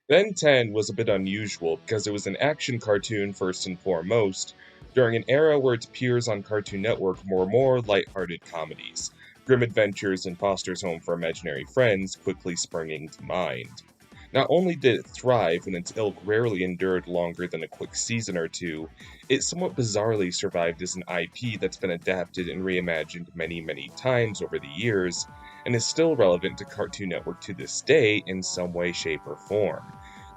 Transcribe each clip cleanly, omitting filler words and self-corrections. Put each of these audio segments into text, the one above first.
Ben 10 was a bit unusual because it was an action cartoon first and foremost, during an era where its peers on Cartoon Network were more light-hearted comedies, Grim Adventures and Foster's Home for Imaginary Friends quickly springing to mind. Not only did it thrive when its ilk rarely endured longer than a quick season or two, it somewhat bizarrely survived as an IP that's been adapted and reimagined many, many times over the years, and is still relevant to Cartoon Network to this day in some way, shape, or form.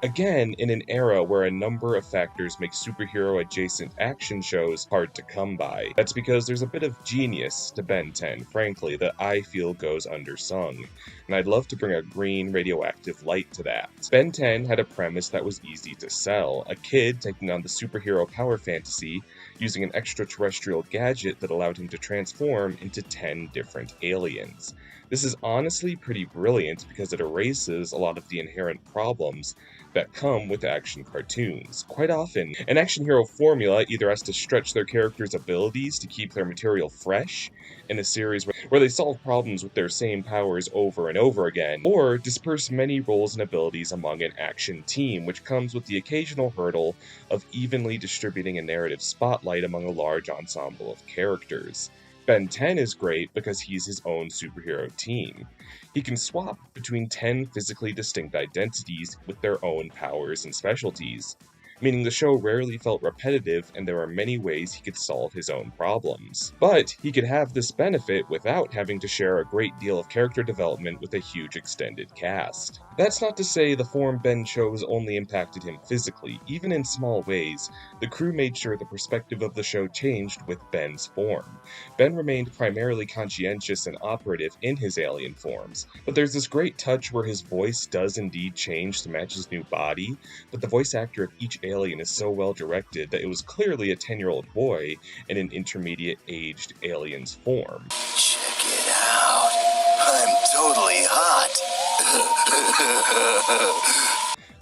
Again, in an era where a number of factors make superhero adjacent action shows hard to come by. That's because there's a bit of genius to Ben 10, frankly, that I feel goes undersung, and I'd love to bring a green radioactive light to that. Ben 10 had a premise that was easy to sell, a kid taking on the superhero power fantasy using an extraterrestrial gadget that allowed him to transform into 10 different aliens. This is honestly pretty brilliant because it erases a lot of the inherent problems that come with action cartoons. Quite often, an action hero formula either has to stretch their characters' abilities to keep their material fresh in a series where they solve problems with their same powers over and over again, or disperse many roles and abilities among an action team, which comes with the occasional hurdle of evenly distributing a narrative spotlight among a large ensemble of characters. Ben 10 is great because he's his own superhero team. He can swap between 10 physically distinct identities with their own powers and specialties, meaning the show rarely felt repetitive and there are many ways he could solve his own problems. But he could have this benefit without having to share a great deal of character development with a huge extended cast. That's not to say the form Ben chose only impacted him physically. Even in small ways, the crew made sure the perspective of the show changed with Ben's form. Ben remained primarily conscientious and operative in his alien forms, but there's this great touch where his voice does indeed change to match his new body, but the voice actor of each alien is so well directed that it was clearly a 10-year-old boy in an intermediate aged alien's form. Check it out. I'm totally hot.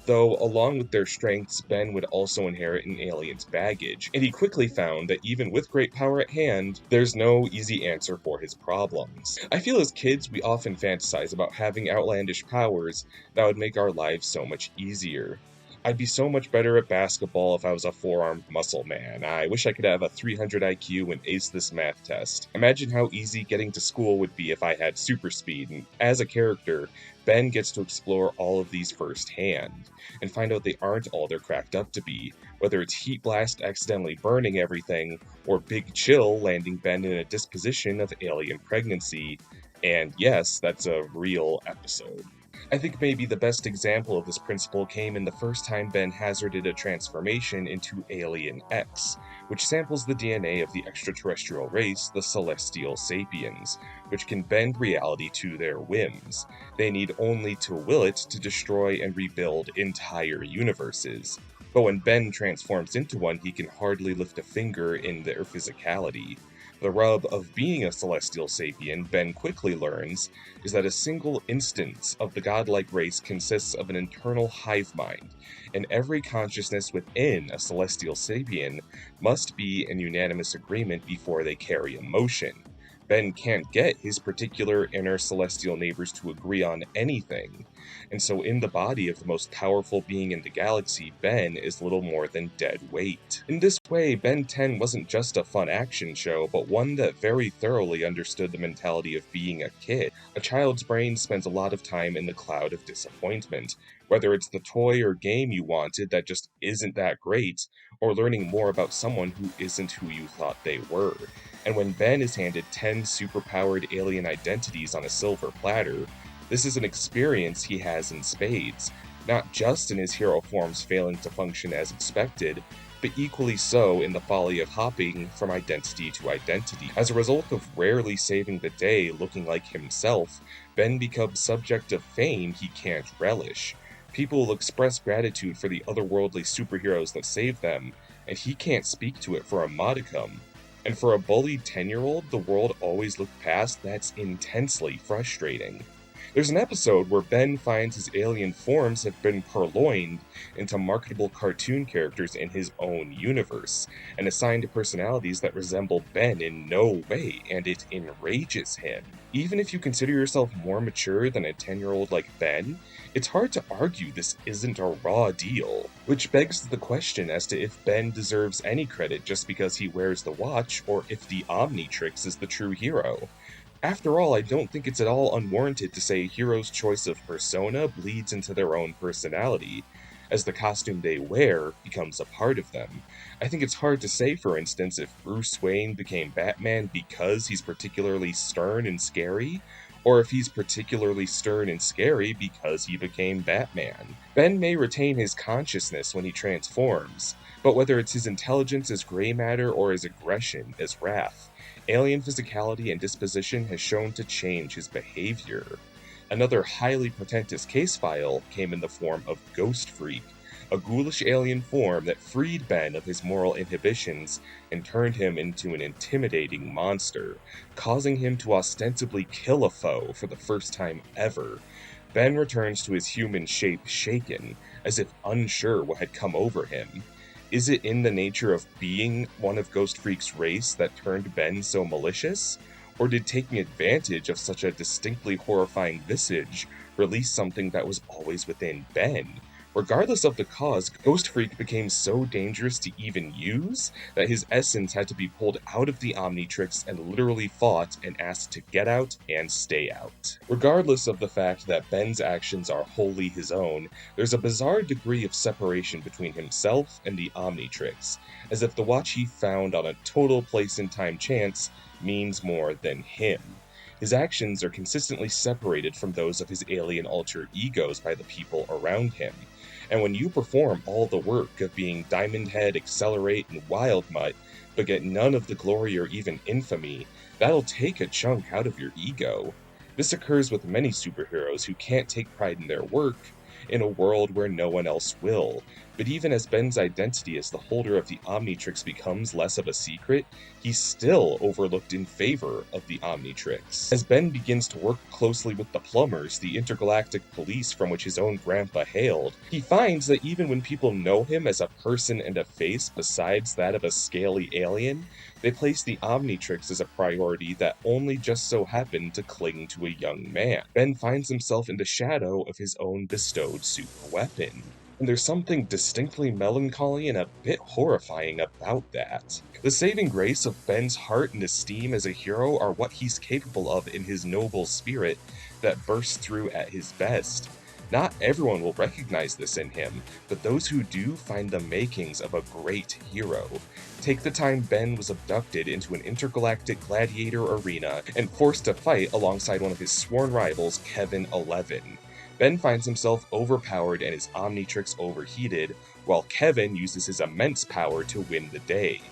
Though, along with their strengths, Ben would also inherit an alien's baggage, and he quickly found that even with great power at hand, there's no easy answer for his problems. I feel as kids, we often fantasize about having outlandish powers that would make our lives so much easier. I'd be so much better at basketball if I was a four-armed muscle man. I wish I could have a 300 IQ and ace this math test. Imagine how easy getting to school would be if I had super speed, and as a character, Ben gets to explore all of these firsthand, and find out they aren't all they're cracked up to be, whether it's Heat Blast accidentally burning everything, or Big Chill landing Ben in a disposition of alien pregnancy, and yes, that's a real episode. I think maybe the best example of this principle came in the first time Ben hazarded a transformation into Alien X, which samples the DNA of the extraterrestrial race, the Celestial Sapiens, which can bend reality to their whims. They need only to will it to destroy and rebuild entire universes. But when Ben transforms into one, he can hardly lift a finger in their physicality. The rub of being a celestial sapien, Ben quickly learns, is that a single instance of the godlike race consists of an internal hive mind, and every consciousness within a celestial sapien must be in unanimous agreement before they carry emotion. Ben can't get his particular inner celestial neighbors to agree on anything, and so in the body of the most powerful being in the galaxy, Ben is little more than dead weight. In this way, Ben 10 wasn't just a fun action show, but one that very thoroughly understood the mentality of being a kid. A child's brain spends a lot of time in the cloud of disappointment, whether it's the toy or game you wanted that just isn't that great, or learning more about someone who isn't who you thought they were. And when Ben is handed 10 superpowered alien identities on a silver platter, this is an experience he has in spades, not just in his hero forms failing to function as expected, but equally so in the folly of hopping from identity to identity. As a result of rarely saving the day looking like himself, Ben becomes subject of fame he can't relish. People will express gratitude for the otherworldly superheroes that save them, and he can't speak to it for a modicum. And for a bullied 10-year-old, the world always looked past, that's intensely frustrating. There's an episode where Ben finds his alien forms have been purloined into marketable cartoon characters in his own universe, and assigned to personalities that resemble Ben in no way, and it enrages him. Even if you consider yourself more mature than a 10-year-old like Ben, it's hard to argue this isn't a raw deal. Which begs the question as to if Ben deserves any credit just because he wears the watch, or if the Omnitrix is the true hero. After all, I don't think it's at all unwarranted to say a hero's choice of persona bleeds into their own personality, as the costume they wear becomes a part of them. I think it's hard to say, for instance, if Bruce Wayne became Batman because he's particularly stern and scary, or if he's particularly stern and scary because he became Batman. Ben may retain his consciousness when he transforms, but whether it's his intelligence as gray matter or his aggression as wrath, alien physicality and disposition has shown to change his behavior. Another highly portentous case file came in the form of Ghost Freak, a ghoulish alien form that freed Ben of his moral inhibitions and turned him into an intimidating monster, causing him to ostensibly kill a foe for the first time ever. Ben returns to his human shape shaken, as if unsure what had come over him. Is it in the nature of being one of Ghost Freak's race that turned Ben so malicious? Or did taking advantage of such a distinctly horrifying visage release something that was always within Ben? Regardless of the cause, Ghost Freak became so dangerous to even use that his essence had to be pulled out of the Omnitrix and literally fought and asked to get out and stay out. Regardless of the fact that Ben's actions are wholly his own, there's a bizarre degree of separation between himself and the Omnitrix, as if the watch he found on a total place-and-time chance means more than him. His actions are consistently separated from those of his alien alter egos by the people around him. And when you perform all the work of being Diamond Head, Accelerate, and Wild Mutt, but get none of the glory or even infamy, that'll take a chunk out of your ego. This occurs with many superheroes who can't take pride in their work, in a world where no one else will. But even as Ben's identity as the holder of the Omnitrix becomes less of a secret, he's still overlooked in favor of the Omnitrix. As Ben begins to work closely with the Plumbers, the intergalactic police from which his own grandpa hailed, he finds that even when people know him as a person and a face besides that of a scaly alien, they place the Omnitrix as a priority that only just so happened to cling to a young man. Ben finds himself in the shadow of his own bestowed super weapon. And there's something distinctly melancholy and a bit horrifying about that. The saving grace of Ben's heart and esteem as a hero are what he's capable of in his noble spirit that bursts through at his best. Not everyone will recognize this in him, but those who do find the makings of a great hero. Take the time Ben was abducted into an intergalactic gladiator arena and forced to fight alongside one of his sworn rivals, Kevin 11. Ben finds himself overpowered and his Omnitrix overheated, while Kevin uses his immense power to win the day.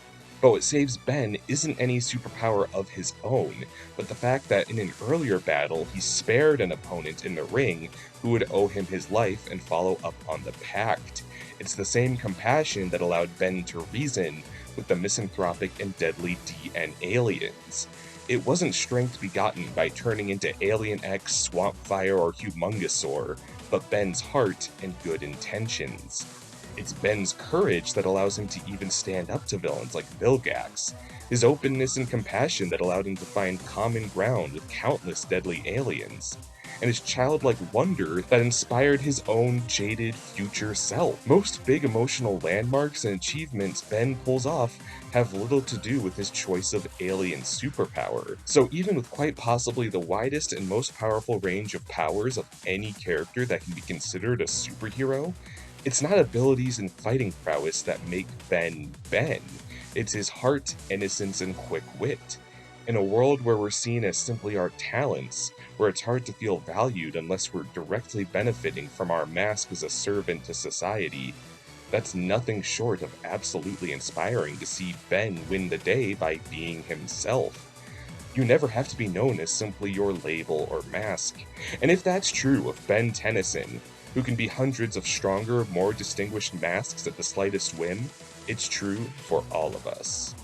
But what saves Ben isn't any superpower of his own, but the fact that in an earlier battle he spared an opponent in the ring who would owe him his life and follow up on the pact. It's the same compassion that allowed Ben to reason with the misanthropic and deadly DN aliens. It wasn't strength begotten by turning into Alien X, Swampfire, or Humongousaur, but Ben's heart and good intentions. It's Ben's courage that allows him to even stand up to villains like Vilgax, his openness and compassion that allowed him to find common ground with countless deadly aliens, and his childlike wonder that inspired his own jaded future self. Most big emotional landmarks and achievements Ben pulls off have little to do with his choice of alien superpower. So even with quite possibly the widest and most powerful range of powers of any character that can be considered a superhero, it's not abilities and fighting prowess that make Ben Ben. It's his heart, innocence, and quick wit. In a world where we're seen as simply our talents, where it's hard to feel valued unless we're directly benefiting from our mask as a servant to society, that's nothing short of absolutely inspiring to see Ben win the day by being himself. You never have to be known as simply your label or mask. And if that's true of Ben Tennyson, who can be hundreds of stronger, more distinguished masks at the slightest whim, it's true for all of us.